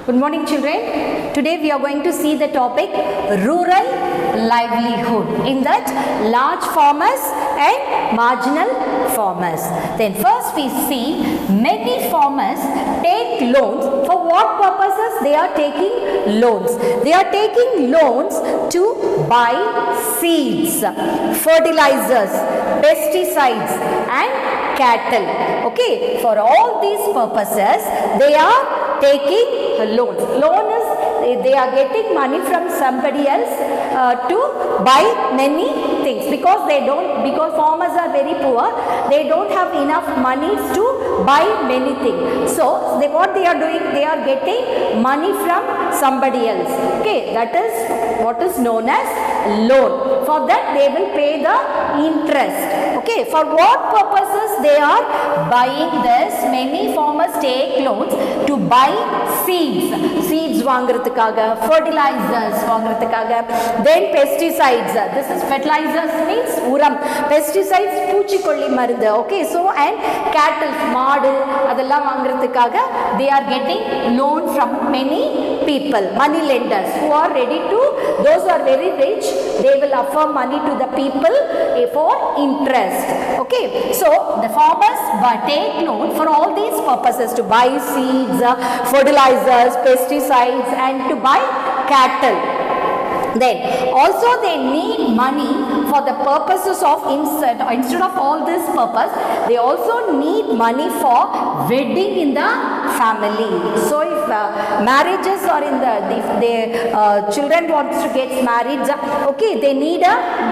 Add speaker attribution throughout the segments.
Speaker 1: Good morning, children. Today we are going to see the topic rural livelihood. In that, large farmers and marginal farmers. Then first we see many farmers take loans. For what purposes they are taking loans? They are taking loans to buy seeds, fertilizers, pesticides and cattle. Okay, for all these purposes they are taking loans. Loan is they are getting money from somebody else to buy many things because farmers are very poor, they don't have enough money to buy many things. So what they are doing, they are getting money from somebody else. Okay, that is what is known as loan. For that they will pay the interest. Okay, for what purposes they are buying this? Many farmers take loans to buy seeds வாங்குறதுக்காக, fertilizers வாங்குறதுக்காக, then pesticides. This is fertilizers means உரம், pesticides பூச்சிக்கொல்லி மருந்து. Okay, so and cattle, மாடு அதெல்லாம் வாங்குறதுக்காக they are getting loan from many people, money lenders who are ready to, those who are very rich, they will offer money to the people for interest. Okay, so the farmers take loan for all these purposes, to buy seeds, fertilizers, pesticides and to buy cattle. Then also they need money for the purposes of instead of all this purpose, they also need money for wedding in the family. So if marriages are in the, if their children wants to get married, okay, they need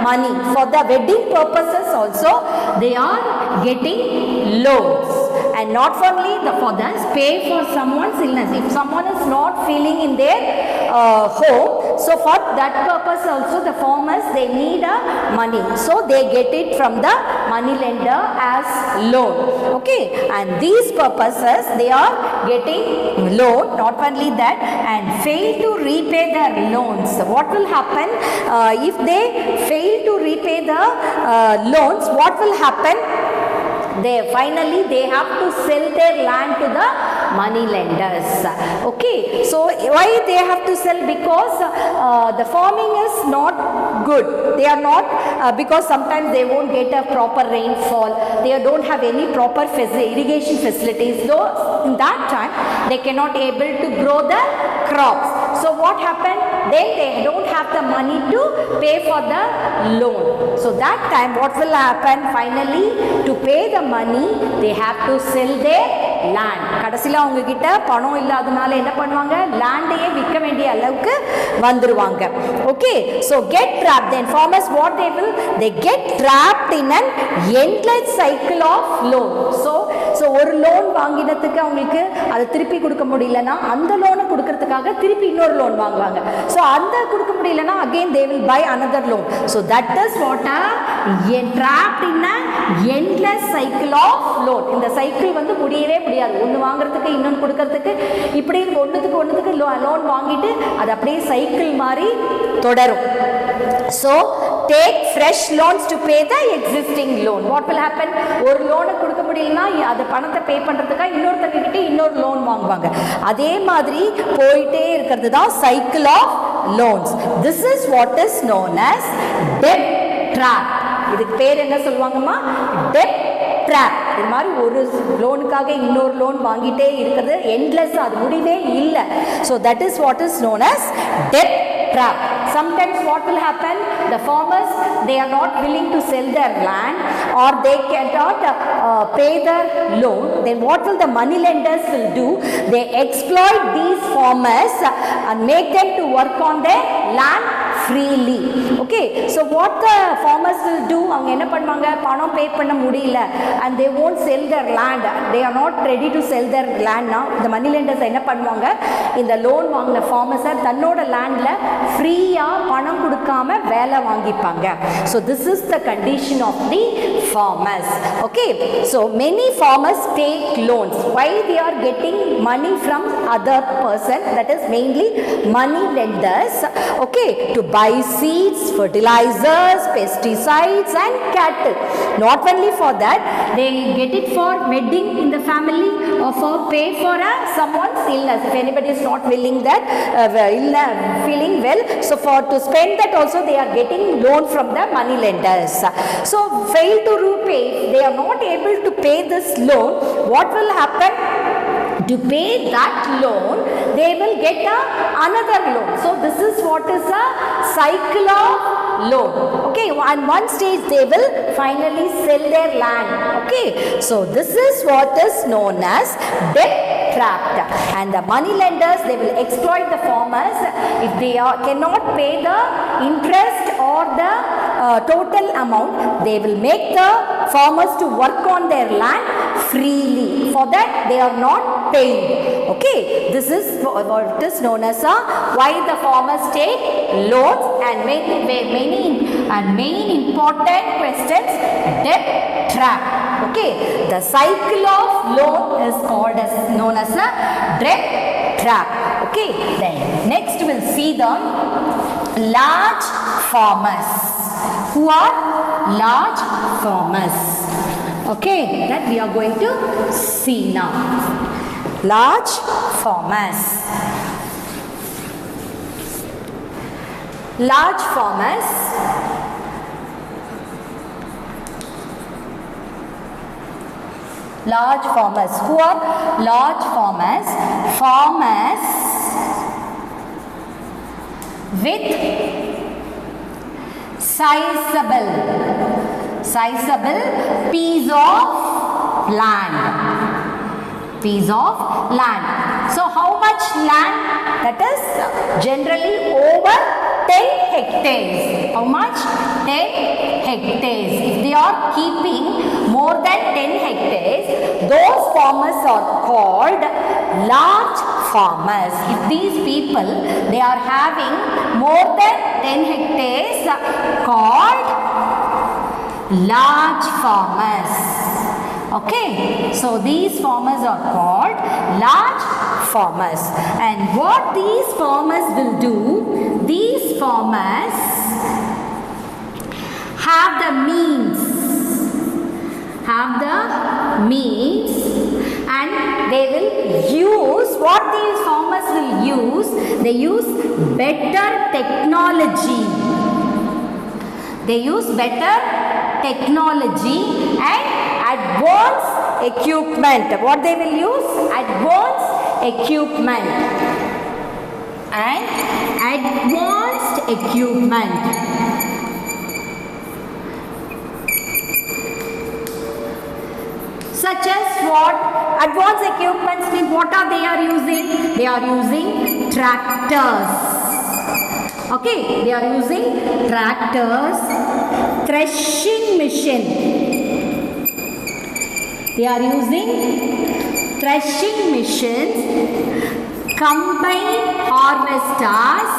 Speaker 1: money for the wedding purposes. Also they are getting loans. And not only the fathers pay for someone's illness. If someone is not feeling in their home, so for that purpose also the farmers, they need money. So they get it from the money lender as loan. Okay, and these purposes they are getting loan. Not only that, and fail to repay their loans. What will happen if they fail to repay the loans? What will happen? They finally they have to sell their land to the money lenders. Okay, so why they have to sell? Because the farming is not good. They are not because sometimes they won't get a proper rainfall, they don't have any proper irrigation facilities, though in that time they cannot able to grow the crops. So what happened? Then they don't have the money to pay for the loan. So that time what will happen? Finally, to pay the money they have to sell their land. கடைசில அவங்க கிட்ட பணம் இல்லாதனால என்ன பண்ணுவாங்க? லேண்டையே விற்க வேண்டிய அளவுக்கு வந்துருவாங்க. Okay, so get trapped. Then farmers what they will? They get trapped in an endless cycle of loan. So ஒரு லோன் வாங்கினதுக்கு அவங்களுக்கு அதை திருப்பி கொடுக்க முடியலனா அந்த லோனை கொடுக்கிறதுக்காக திருப்பி இன்னொரு லோன் வாங்குவாங்க. So அந்த கொடுக்க முடியலனா again they will buy another loan. So that is what trapped in an endless cycle of loan. இந்த சைக்கிள் வந்து முடியவே முடியாது. ஒன்று வாங்குறதுக்கு இன்னொன்று கொடுக்கறதுக்கு இப்படி ஒன்றுத்துக்கு லோன் வாங்கிட்டு அது அப்படியே சைக்கிள் மாதிரி தொடரும். So take fresh loans to pay the existing loan. What will happen? ஒரு லோனை கொடுக்க முடியலனா அது பணத்தை பே பண்றதுக்காக இன்னொருத்தங்க கிட்ட இன்னொரு லோன் வாங்குவாங்க. அதே மாதிரி போயிட்டே இருக்கிறது தான் cycle of loans. This is what is known as debt trap. இதுக்கு பேர் என்ன சொல்லுவாங்கம்மா? debt trap. இது மாதிரி ஒரு லோனுக்காக இன்னொரு லோன் வாங்கிட்டே இருக்கிறது endless, அது முடிவே இல்லை. So that is what is known as debt trap. Sometimes what will happen? The farmers, they are not willing to sell their land or they cannot pay their loan. Then what will the money lenders will do? They exploit these farmers and make them to work on their land freely. Okay, so what the farmers will do? அவங்க என்ன பண்ணுவாங்க? பணம் பே பண்ண முடியல and they won't sell their land. They are not ready to sell their land now. The money lenders என்ன பண்ணுவாங்க? இந்த loan வாங்கின farmers தன்னோட landல ஃப்ரீயா பணம் கொடுக்காம வேலை வாங்கிப்பாங்க. So this is the condition of the farmers. Okay, so many farmers take loans. Why they are getting money from other person? That is mainly money lenders. Okay, to buy seeds, fertilizers, pesticides and cattle. Not only for that, they get it for wedding in the family or for pay for someone's illness. If anybody is not willing that, feeling well, so for to spend that also they are getting loan from the money lenders. So fail to repay, they are not able to pay this loan, what will happen? To pay that loan, they will get another loan. So this is what is a cycle of loan. Okay, and one stage they will finally sell their land. Okay, so this is what is known as debt trap. And the money lenders, they will exploit the farmers if they cannot pay the interest or the total amount. They will make the farmers to work on their land freely. For that, they are not paying. Okay, this is what is known as why the farmers take loans, and many important questions, debt trap. Okay, the cycle of loan is called as known as a debt trap. Okay, then next we'll see the large farmers. Who are large farmers? Okay, that we are going to see now. Large farmers. Large farmers. Large farmers. Who are large farmers? Farmers with sizable piece of land. Piece of land. So how much land? That is generally over 10 hectares. How much? 10 hectares. If they are keeping more than 10 hectares, those farmers are called large farmers. If these people, they are having more than 10 hectares, called large farmers. Okay, so these farmers are called large farmers. And what these farmers will do, these farmers have the means, and they will use, what these farmers will use, they use better technology. They use better technology and advanced equipment. What they will use? Advanced equipment. And advanced equipment. Such as what? Advanced equipments mean what are they are using? They are using tractors. Okay, they are using tractors, threshing machine. They are using threshing machines, combine harvesters,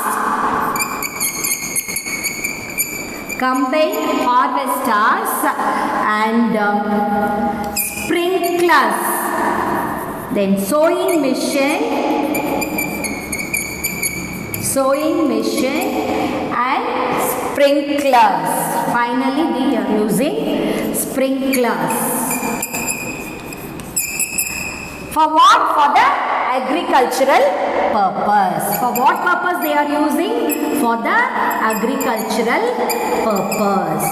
Speaker 1: and sprinklers. Then sewing machine and sprinklers. Finally, they are using sprinklers. For what? For the agricultural purpose. For what purpose they are using? For the agricultural purpose.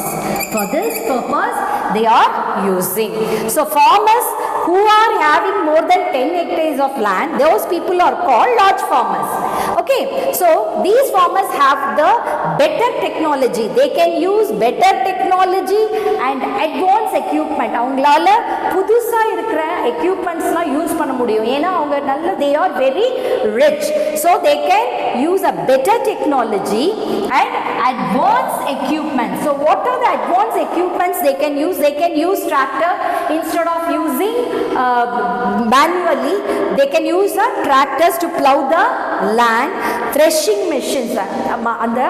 Speaker 1: For this purpose they are using. So farmers who are having more than 10 hectares of land, those people are called large farmers. Okay, so these farmers have the better technology. They can use better technology and advanced equipment. அவங்களால புதுசா இருக்கிற equipmentsலாம் use பண்ண முடியும். ஏன்னா அவங்க நல்ல they are very rich. So they can use a better technology and advanced equipment. So what are the advanced equipments they can use? They can use tractor instead of using manually. They can use tractors to plow the land, threshing machines, அந்த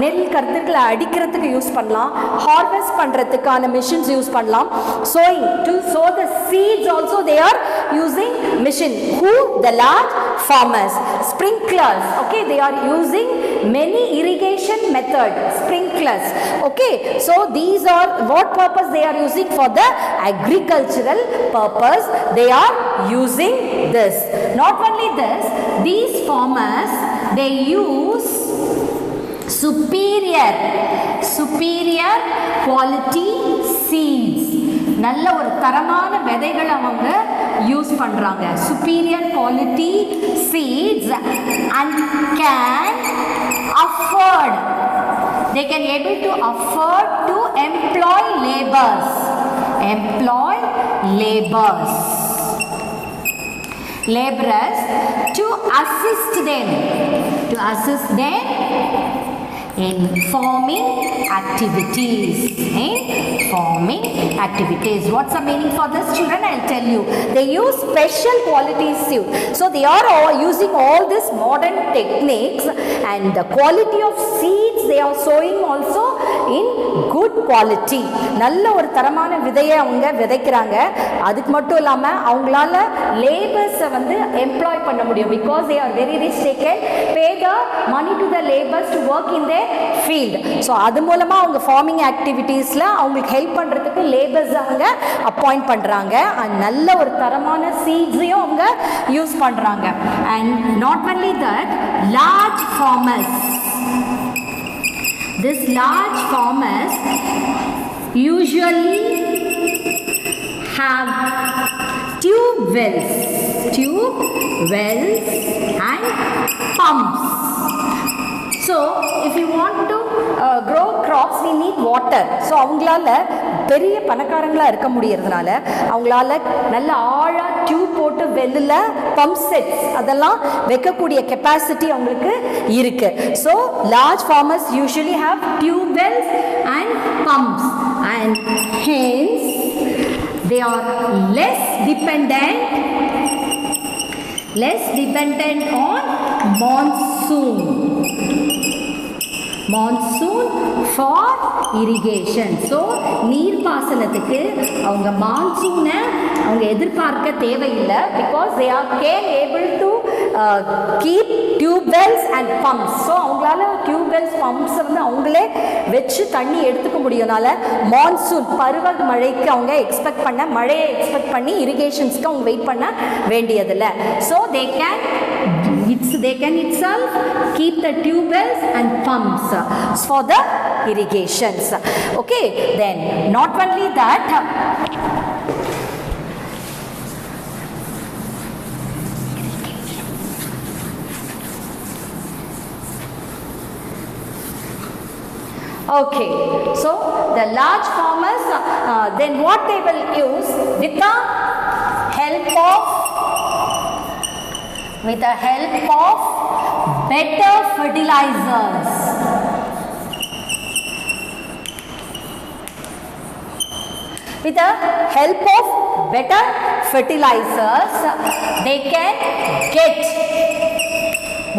Speaker 1: நெல் கருத்துக்களை அடிக்கிறதுக்கு use பண்ணலாம், harvest பண்றதுக்கான machines use பண்ணலாம், sowing to sow the seeds also they are using machine. Who? The large farmers. Sprinklers, okay, they are using many irrigation method, sprinklers, okay. So these are what purpose they are using? For the agricultural purpose they are using this. Not only this, these farmers they use superior quality seeds. நல்ல ஒரு தரமான விதைகளை அவங்க use பண்றாங்க. superior quality seeds and can afford, they can able to afford to employ laborers to assist them in farming activities. What's the meaning for this, children? I'll tell you. They use special quality seed. So they are all using all these modern techniques, and the quality of seeds they are sowing also in good quality. நல்ல ஒரு தரமான விதையை அவங்க விதைக்கிறாங்க. அதுக்கு மட்டும் இல்லாம அவங்களால லேபர்ஸை வந்து எம்ப்ளாய் பண்ண முடியும். because they are very rich, they can pay the money to the laborers to work in their field. so அது மூலமா அவங்க farming activitiesல அவங்களுக்கு ஹெல்ப் பண்றதுக்கு லேபர்ஸ் அவங்க அப்பாயிண்ட் பண்றாங்க. நல்ல ஒரு தரமான சீட்ஸையும் அவங்க யூஸ் பண்றாங்க. and not only that, large farmers, this large farmers usually have tube wells and pumps. So if you want to grow crops, we need water. so அவங்களால பெரிய பணக்காரங்களா இருக்க முடியறதுனால அவங்களால நல்ல ஆழா டியூப் போட்டு வெல்ல பம்ப் செட்ஸ் அதெல்லாம் வைக்கக்கூடிய கெப்பாசிட்டி அவங்களுக்கு இருக்கு. so large farmers usually have tube wells and pumps, and hence they are less dependent on monsoon for irrigation. so நீர்ப்பாசனத்துக்கு அவங்க மான்சூனை அவங்க எதிர்பார்க்க தேவையில்லை. because they are able to keep tube wells and pumps. so அவங்களால tube wells pumps வந்து அவங்களே வச்சு தண்ணி எடுத்துக்க முடியும்னால மான்சூன் பருவ மழைக்கு அவங்க மழையை எக்ஸ்பெக்ட் பண்ணி இரிகேஷன்ஸ்க்கு அவங்க வெயிட் பண்ண வேண்டியதில்லை. so they can itself keep the tube wells and pumps for the irrigations. okay, then not only that, okay, so the large farmers then what they will use with the help of better fertilizers. With the help of better fertilizers, they can get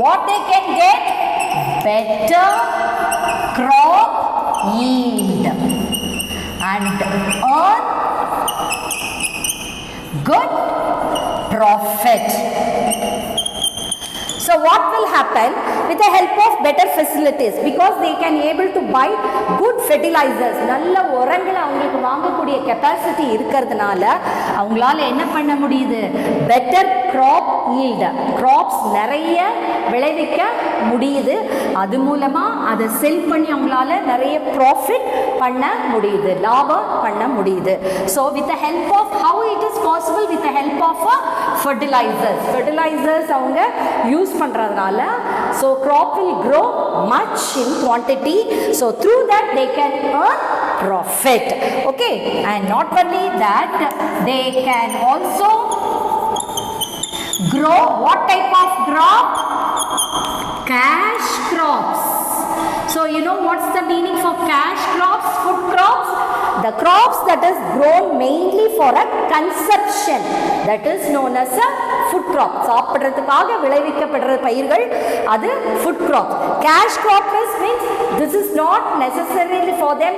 Speaker 1: what they can get? Better crop yield and earn good profit. So what will happen with the help of better facilities? Because they can able to buy good fertilizers. நல்ல உரங்களை அவங்களுக்கு வாங்கக்கூடிய capacity இருக்கிறதுனால அவங்களால என்ன பண்ண முடியுது? Better crop yield. crops நிறைய விளைவிக்க முடியுது. அது மூலமா அதை செல் பண்ணி அவங்களால நிறைய ப்ராஃபிட் பண்ண முடியுது, லாபம் பண்ண முடியுது. So with the help of how it is possible? With the help of fertilizers அவங்க யூஸ் பண்றதுனால so crop will grow much in quantity. so through that they can earn profit. okay, and not only that, they can also grow what type of crop? Cash crops. So you know what's the meaning for cash crops, food crops? the crops that is grown mainly for a consumption, that is known as a food crop. சாப்பிடுறதுக்காக விளைவிக்கப்படுற பயிர்கள் அது food crop. Cash crop means this is not necessarily for them,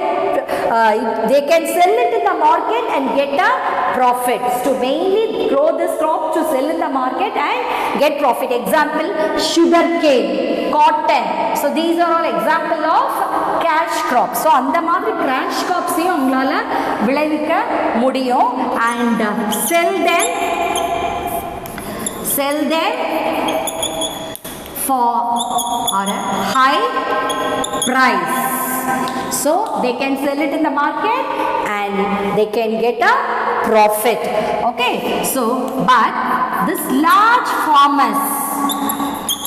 Speaker 1: they can sell it in the market and get a profit. To mainly grow this crop to sell in the market and get profit. Example, sugar cane, cotton. So these are all example of cash crops. So அந்த மாதிரி cash crops உங்களால விளைவிக்க முடியும் and sell them for a high price. So they can sell it in the market and they can get a profit. Okay, so but this large farmers,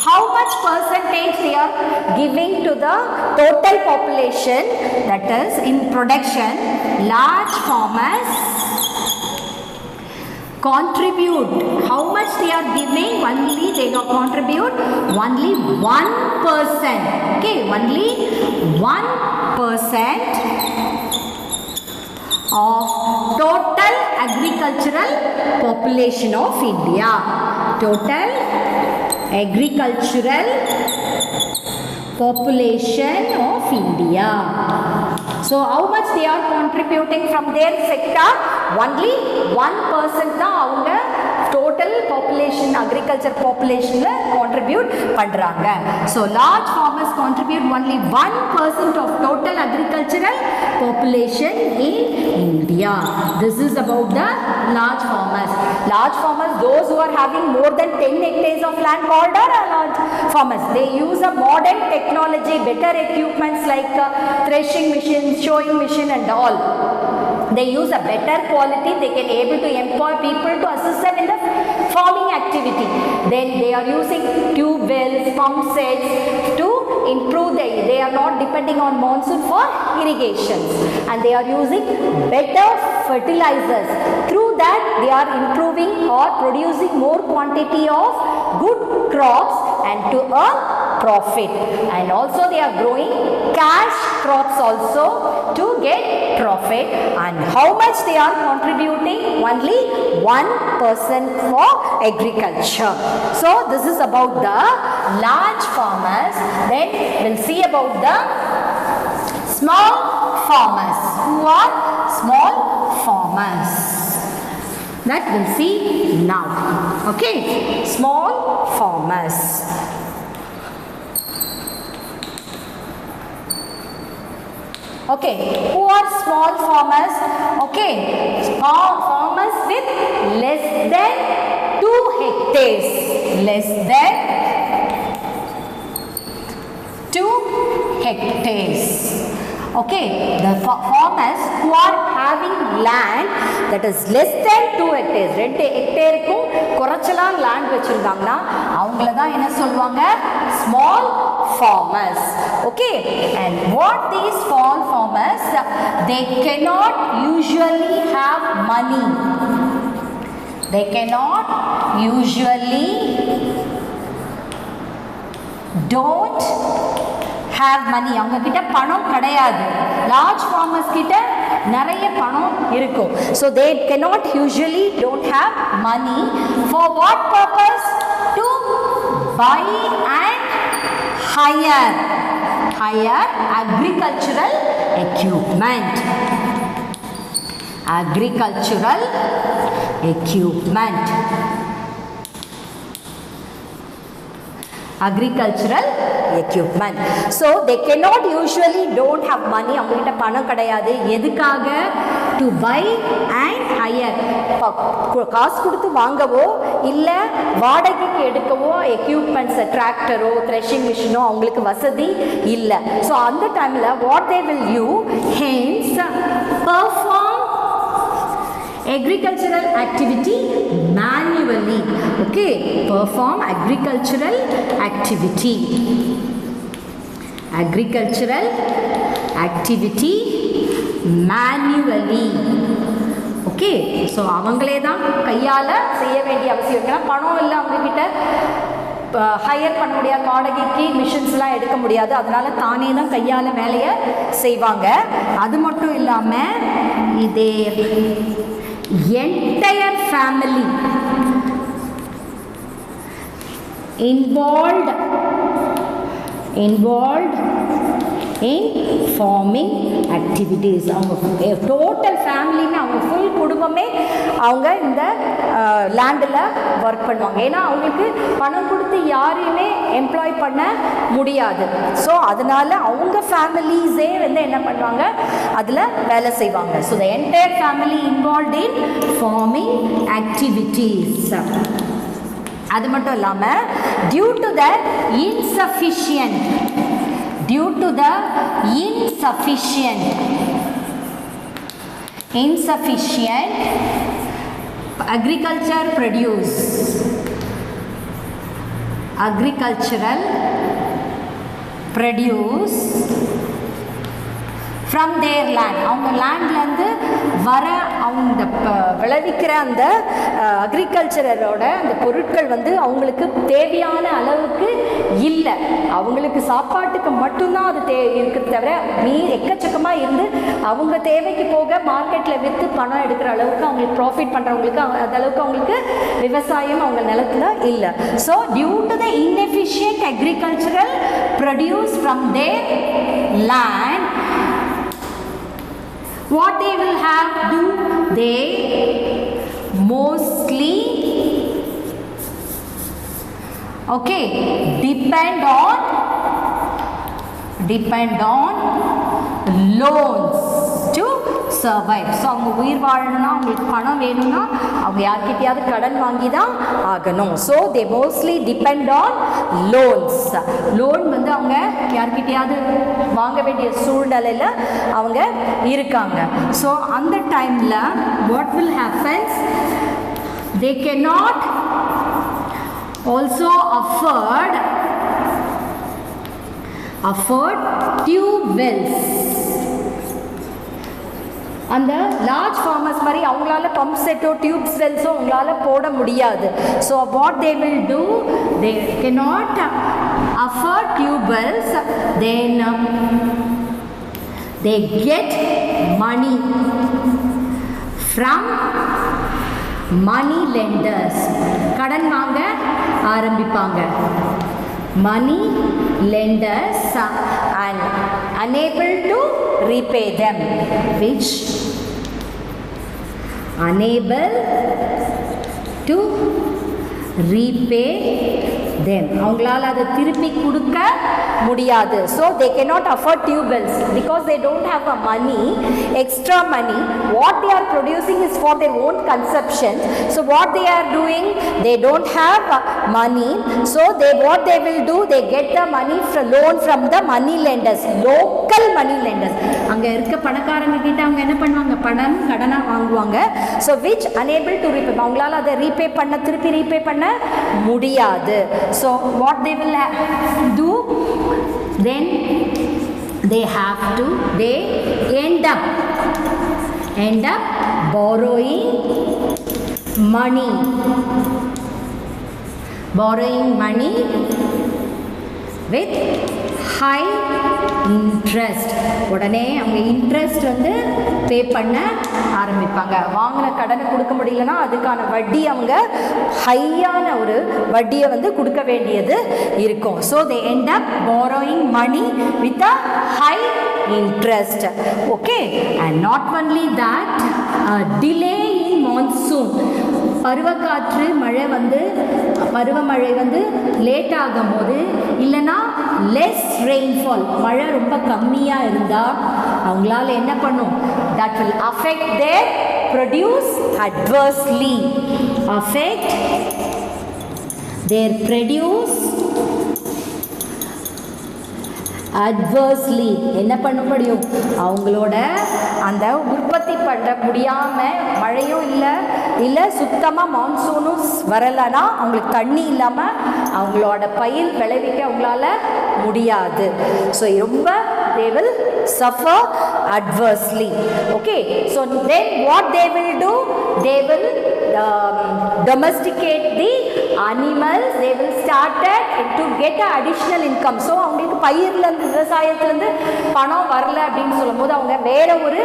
Speaker 1: how much percentage they are giving to the total population, that is in production, large farmers contribute, how much they are giving, only they contribute only 1%. Okay, only 1% of total agricultural population of India. Total agricultural population of India. So how much they are contributing from their sector? Only 1% தான் அவங்க total population, agriculture population contribute பண்றாங்க. So large farmers contribute only 1% of total agricultural population in India. This is about the large farmers. Large farmers, those who are having more than 10 hectares of land called are large farmers. They use a modern technology, better equipments like threshing machine, sowing machine and all. They use a better quality. They can able to employ people to assist them in the farming activity. Then they are using tube wells, pump sets to improve they are not depending on monsoon for irrigation, and they are using better fertilizers. Through that they are improving or producing more quantity of good crops and to earn profit. And also they are growing cash crops also to get profit. And how much they are contributing? Only 1% for agriculture. So this is about the large farmers. Then we'll see about the small farmers. Who are small farmers? That we'll see now. Okay, small farmers. Okay, who are small farmers? Okay, small farmers with less than 2 hectares. Less than 2 hectares. Okay, the farmers who are having land that is less than 2 hectares. 2 hectareக்கும் குறைச்சலா land வச்சிருந்தாங்கன்னா அவங்கள தான் என்ன சொல்வாங்க? Small farmers. Okay, and what these small farmers, they cannot usually have money. They cannot usually don't have money. அவங்க கிட்ட பணம் கிடையாது. Large farmers கிட்ட நிறைய பணம் இருக்கும். So they cannot usually don't have money. For what purpose? To buy and hire agricultural equipment. Agricultural equipment. Agricultural equipment. So they cannot usually don't have money. அவங்ககிட்ட பணம் கிடையாது. எதுக்காக? To buy and hire. காசு கொடுத்து வாங்கவோ இல்லை வாடகைக்கு எடுக்கவோ equipments, டிராக்டரோ threshing மிஷினோ அவங்களுக்கு வசதி இல்லை. ஸோ அந்த டைமில் what they will use, hence perform agricultural activity manually. Okay, perform agricultural activity. Agricultural activity manually. Okay, so அவங்களே தான் கையால் செய்ய வேண்டிய அவசியம் இருக்குன்னா பணம் இல்லை அவங்கக்கிட்ட, ஹையர் பண்ண முடியாது, வாடகைக்கு மிஷின்ஸ்லாம் எடுக்க முடியாது, அதனால தானே தான் கையால் வேலையை செய்வாங்க. அது மட்டும் இல்லாமல் their entire family involved in farming activities. அவங்க டோட்டல் ஃபேமிலின்னு அவங்க ஃபுல் குடும்பமே அவங்க இந்த லேண்டில் ஒர்க் பண்ணுவாங்க. ஏன்னா அவங்களுக்கு பணம் கொடுத்து யாரையுமே எம்ப்ளாய் பண்ண முடியாது. ஸோ அதனால அவங்க ஃபேமிலிஸே வந்து என்ன பண்ணுவாங்க, அதில் வேலை செய்வாங்க. So the entire family involved in farming activities. அது மட்டும் இல்லாமல் due to the insufficient agricultural produce from their land. அவங்க லேண்ட்லேருந்து வர அவங்க விளைவிக்கிற அந்த அக்ரிகல்ச்சரோட அந்த பொருட்கள் வந்து அவங்களுக்கு தேவையான அளவுக்கு இல்லை. அவங்களுக்கு சாப்பாட்டுக்கு மட்டும்தான் அது இருக்குது தவிர எக்கச்சக்கமாக இருந்து அவங்க தேவைக்கு போக மார்க்கெட்டில் விற்று பணம் எடுக்கிற அளவுக்கு அவங்களுக்கு ப்ராஃபிட் பண்ணுறவங்களுக்கு அந்த அளவுக்கு அவங்களுக்கு விவசாயம் அவங்க நிலத்தில் இல்லை. So due to the inefficient agricultural produce from their land, what they will have do, they mostly depend on loans to survive. So அவங்க உயிர் வாழணும்னா அவங்களுக்கு பணம் வேணும்னா அவங்க யார்கிட்டையாவது கடன் வாங்கி தான் ஆகணும். So they mostly depend on loans. Loan வந்து அவங்க யார்கிட்டையாவது வாங்க வேண்டிய சூழ்நிலையில் அவங்க இருக்காங்க. ஸோ அந்த டைமில் what will happens, they cannot also afford tube wells. அந்த லார்ஜ் ஃபார்மர்ஸ் மாதிரி அவங்களால பம்ப் செட்டோ டியூப்ஸ் வெல்ஸோ அவங்களால போட முடியாது. So what they will do, they cannot afford tube wells, then they get money from money lenders. கடன் வாங்க ஆரம்பிப்பாங்க. money lenders and unable to repay them, which unable to repay them, அவங்களால அதை திருப்பி கொடுக்க முடியாது. So they cannot afford tube wells because they don't have a money, extra money. What they are producing is for their own consumption. So what they are doing, they don't have money. So what they will do, they get the money loan from the money lenders, local money lenders. அங்க இருக்க பணக்காரங்க கிட்ட அவங்க என்ன பண்ணுவாங்க, பணம் கடனா வாங்குவாங்க. So which unable to repay, அவங்களால அதை திருப்பி ரீபே பண்ண முடியாது. So what they will do, then they end up borrowing money with high interest. உடனே அவங்க இன்ட்ரெஸ்ட் வந்து பே பண்ண ஆரம்பிப்பாங்க. வாங்கின கடனை கொடுக்க முடியலன்னா அதுக்கான வட்டி அவங்க ஹையான ஒரு வட்டியை வந்து கொடுக்க வேண்டியது இருக்கும். So they end up borrowing money with a high interest. Okay, and not only that, delay in monsoon, பருவக்காற்று பருவமழை வந்து லேட் ஆகும் போது, இல்லைன்னா லெஸ் ரெயின்ஃபால், மழை ரொம்ப கம்மியாக இருந்தால் அவங்களால என்ன பண்ணும், that will affect their produce adversely, என்ன பண்ண முடியும், அவங்களோட அந்த உற்பத்தி பண்ண முடியாமல், மழையும் இல்லை சுத்தமாக மான்சூனும் வரலைன்னா அவங்களுக்கு தண்ணி இல்லாமல் அவங்களோட பயிர் விளைவிக்க அவங்களால முடியாது. ஸோ ரொம்ப they will suffer adversely. Okay, so then what they will do, they will domesticate the animals, they will start to get an additional income. So அவங்களுக்கு பயிர்ல இருந்து விவசாயத்துல இருந்து பணம் வரல அப்படினு சொல்லும்போது அவங்க வேற ஒரு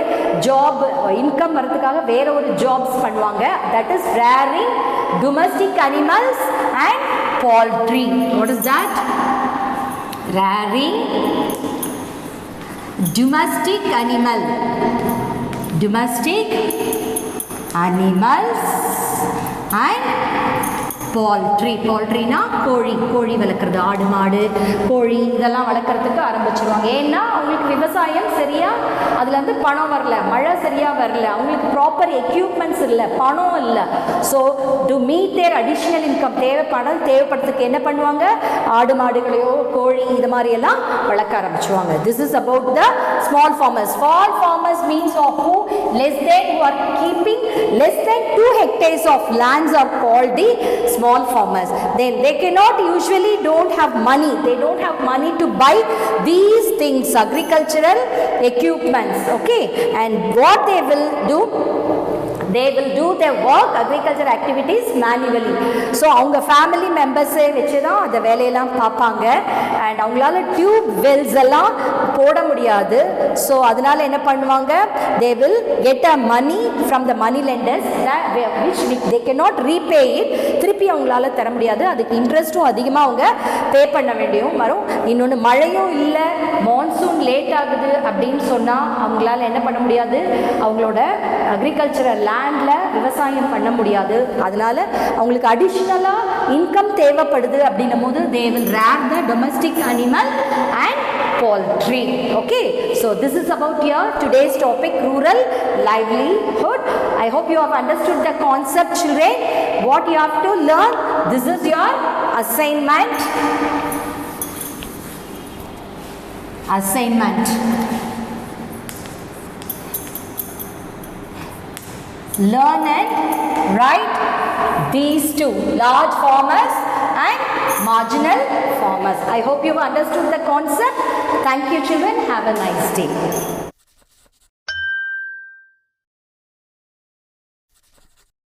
Speaker 1: ஜாப் இன்கம் வரதுக்காக வேற ஒரு ஜாப்ஸ் பண்ணுவாங்க. that is rearing domestic animals and poultry. What is that? Rearing domestic animals and poultryனா கோழி வளர்க்குறது, ஆடு மாடு கோழி இதெல்லாம் வளர்க்குறதுக்கு ஆரம்பிச்சிருவாங்க. ஏன்னா அவங்களுக்கு விவசாயம் சரியா அதுலேருந்து பணம் வரல, மழை சரியா வரல, அவங்களுக்கு ப்ராப்பர் எக்யூப்மெண்ட்ஸ் இல்லை, பணம் இல்லை. So to meet their additional income தேவைப்படுறதுக்கு என்ன பண்ணுவாங்க, ஆடு மாடுகளையோ கோழி இது மாதிரி எல்லாம் வளர்க்க ஆரம்பிச்சுவாங்க. This is about the small farmers. Small farmers means of who are keeping less than 2 hectares of lands are called the small farmers. Then they cannot usually don't have money to buy these things, agricultural equipments. Okay, and what they will do, they will do their work, agriculture activities manually. So அவங்க family members வச்சு தான் அந்த வேலையெல்லாம் பார்ப்பாங்க. and அவங்களால tube Wells எல்லாம் போட முடியாது. ஸோ அதனால என்ன பண்ணுவாங்க, they will get a money from the money lenders which they cannot repay it. திருப்பி அவங்களால தர முடியாது, அதுக்கு இன்ட்ரெஸ்ட்டும் அதிகமாக அவங்க பே பண்ண வேண்டியும் வரும். இன்னொன்று மழையும் இல்லை, மான்சூன் லேட் ஆகுது அப்படின்னு சொன்னால் அவங்களால என்ன பண்ண முடியாது, அவங்களோட அக்ரிகல்ச்சரல் லேண்டில் விவசாயம் பண்ண முடியாது. அதனால அவங்களுக்கு அடிஷ்னலாக இன்கம் தேவைப்படுது அப்படின்னும் போது they will rear the domestic animal and poultry. Okay, so this is about your today's topic, rural livelihood. I hope you have understood the concept, children. What you have to learn, this is your assignment. Learn and write these two, large farmers and marginal farmers. I hope you have understood the concept. Thank you, children. Have a nice day.